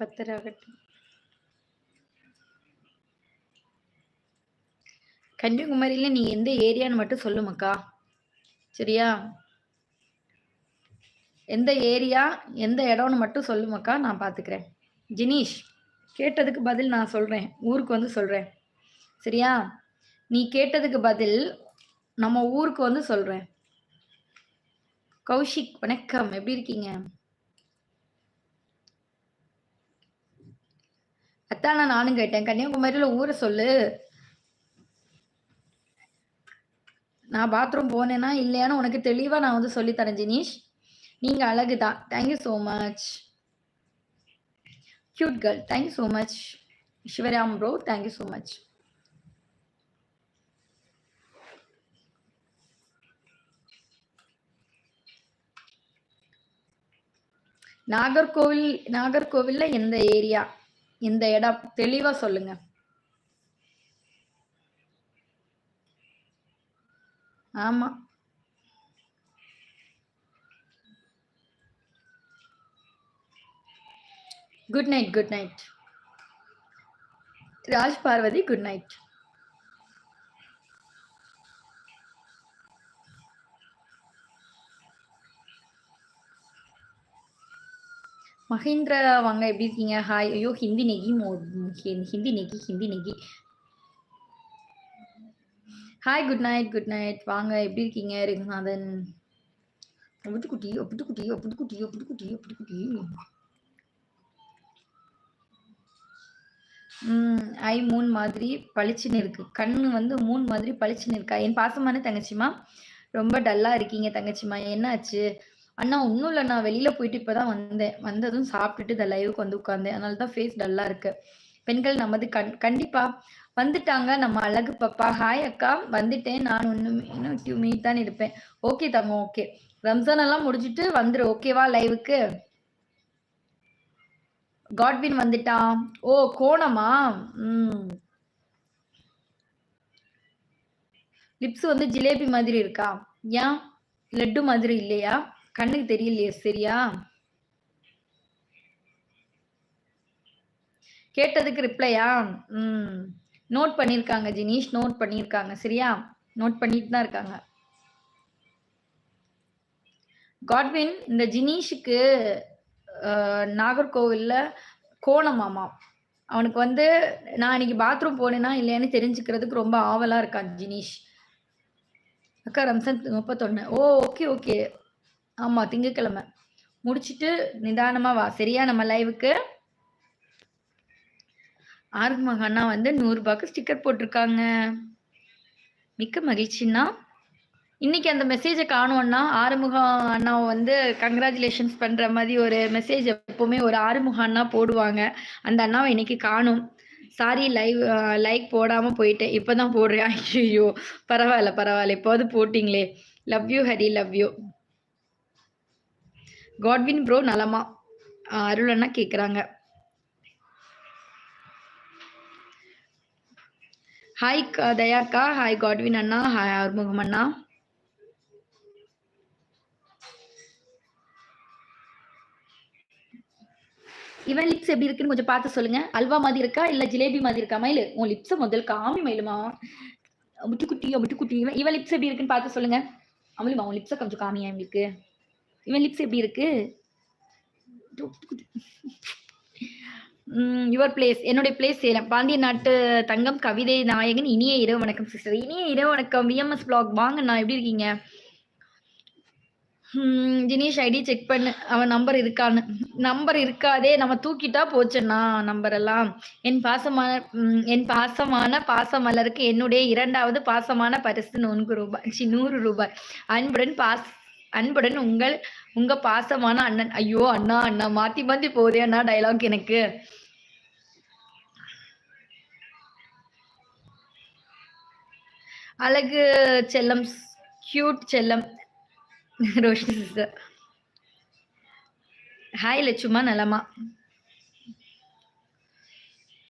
பத்தராகட்டும். கன்னியாகுமரியில நீ எந்த ஏரியான்னு மட்டும் சொல்லுமாக்கா. சரியா? எந்த ஏரியா எந்த இடம்னு மட்டும் சொல்லுமாக்கா, நான் பார்த்துக்கிறேன். ஜினீஷ் கேட்டதுக்கு பதில் நான் சொல்கிறேன். ஊருக்கு வந்து சொல்கிறேன். சரியா? நீ கேட்டதுக்கு பதில் நம்ம ஊருக்கு வந்து சொல்கிறேன். கௌஷிக் வணக்கம், எப்படி இருக்கீங்க? அத்தானா நானும் கேட்டேன். கன்னியாகுமரியில ஊரை சொல்லு. நான் பாத்ரூம் போனேனா இல்லையான்னு உனக்கு தெளிவா நான் வந்து சொல்லித்தரேன் ஜினீஷ். நீங்க அழகுதான். Thank you so much. Cute girl. Thank you so much. Sivaram bro, thank you so much. நாகர்கோவில்ல எந்த ஏரியா எந்த இடம் தெளிவா சொல்லுங்க. ஆமா. Good night, good night. Raj Parvathi, good night. Mahendra வாங்க, எப்படி இருக்கீங்க? ஹாய். ஐயோ ஹிந்தி நெகி ஹிந்தி நெகி ஹிந்தி நெகி. Hi, good night, good night. வாங்க, எப்படி இருக்கீங்க? ரகுநாதன் ஒப்புட்டுக்குட்டி ஒப்புட்டுக்குட்டி ஒப்புட்டுக்குட்டி ஒப்புட்டுக்குட்டி ஒப்புட்டுக்குட்டி. ஐ மூன் மாதிரி பளிச்சுன்னு இருக்கு. கண்ணு வந்து மூன் மாதிரி பளிச்சுன்னு இருக்கா? என் பாசமான தங்கச்சிமா, ரொம்ப டல்லா இருக்கீங்க தங்கச்சிமா. என்ன ஆச்சு? அண்ணா ஒன்றும் இல்லை, நான் வெளியில போயிட்டு இப்பதான் வந்தேன். வந்ததும் சாப்பிட்டுட்டு இந்த லைவுக்கு வந்து உட்கார்ந்தேன். அதனால தான் ஃபேஸ் டல்லா இருக்கு. பெண்கள் நமது கண்டிப்பா வந்துட்டாங்க நம்ம அழகு பாப்பா. ஹாய் அக்கா, வந்துட்டேன். நான் இன்னும் 2 மினிட் தான் இருப்பேன். ஓகே தங்கம், ஓகே. ரம்ஜான் எல்லாம் முடிஞ்சிட்டு வந்துரு, ஓகேவா? லைவுக்கு காட்வின் வந்துட்டான். ஓ கோணமா? லிப்ஸ் வந்து ஜிலேபி மாதிரி இருக்கா? ஏன் லட்டு மாதிரி இல்லையா? கண்ணுக்கு தெரியலையே. சரியா? கேட்டதுக்கு ரிப்ளையா? நோட் பண்ணியிருக்காங்க ஜினீஷ், நோட் பண்ணியிருக்காங்க. சரியா? நோட் பண்ணிட்டு தான் இருக்காங்க. காட்வின், இந்த ஜினீஷுக்கு நாகர்கோவில்ல கோணமாமா. அவனுக்கு வந்து நான் இன்னைக்கு பாத்ரூம் போனேனா இல்லையான்னு தெரிஞ்சுக்கிறதுக்கு ரொம்ப ஆவலா இருக்கான் ஜினீஷ். அக்கா ரம்சன் 31. ஓ ஓகே ஓகே. ஆமா, திங்கக்கிழமை முடிச்சிட்டு நிதானமா வா. சரியா? நம்ம லைவுக்கு ஆறுமுக அண்ணா வந்து 100 ரூபாய்க்கு ஸ்டிக்கர் போட்டிருக்காங்க. மிக்க மகிழ்ச்சின்னா. இன்னைக்கு அந்த மெசேஜை காணோம்னா ஆறுமுக அண்ணாவை வந்து கங்க்ராச்சுலேஷன்ஸ் பண்ற மாதிரி ஒரு மெசேஜ் எப்பவுமே ஒரு ஆறுமுக அண்ணா போடுவாங்க. அந்த அண்ணாவை இன்னைக்கு காணும். சாரி, லைக் போடாம போயிட்டேன். இப்பதான் போடுறேன். ஐயோ பரவாயில்ல பரவாயில்ல, இப்போது போட்டிங்களே. Love you Hari, love you. Godwin bro நலமா? அருள் அண்ணா கேக்குறாங்க. ஹாய் தயாக்கா, ஹாய் காட்வின் அண்ணா, ஹாய் ஆறுமுகம் அண்ணா. இவன் லிப்ஸ் எப்படி இருக்குன்னு கொஞ்சம் பார்த்து சொல்லுங்க. அல்வா மாதிரி இருக்கா இல்ல ஜிலேபி மாதிரி இருக்கா? மயிலு, உன் லிப்ஸை முதல் காமி மயிலுமா. முட்டுக்குட்டி. இவன் லிப்ஸ் எப்படி இருக்குன்னு பார்த்து சொல்லுங்க. அமலுமா, உன் லிப்ஸை கொஞ்சம் காமியா எங்களுக்கு. இவன் லிப்ஸ் எப்படி இருக்கு? யுவர் பிளேஸ், என்னுடைய பிளேஸ் சேலம். பாண்டிய நாட்டு தங்கம் கவிதை நாயகன். இனிய இரவு வணக்கம் சிஸ்டர். இனிய இரவு வணக்கம். விஎம்எஸ் பிளாக் வாங்க. நான் எப்படி இருக்கீங்க? ஜினீஷ் ஐடி செக் பண்ணு, அவன் நம்பர் இருக்கான்னு. நம்பர் இருக்காதே, நம்ம தூக்கிட்டா போச்சுன்னா நம்பர் எல்லாம். என் பாசமான பாசமலருக்கு என்னுடைய 2வது பாசமான பரிசு 100 ரூபாய். 100 ரூபாய். அன்புடன் உங்க பாசமான அண்ணன். ஐயோ அண்ணா அண்ணா மாத்தி மாத்தி போதே அண்ணா டைலாக் எனக்கு. அழகு செல்லம், கியூட் செல்லம். ரோஷினி சிஸ்டர் ஹாய் லட்சுமா, நலமா?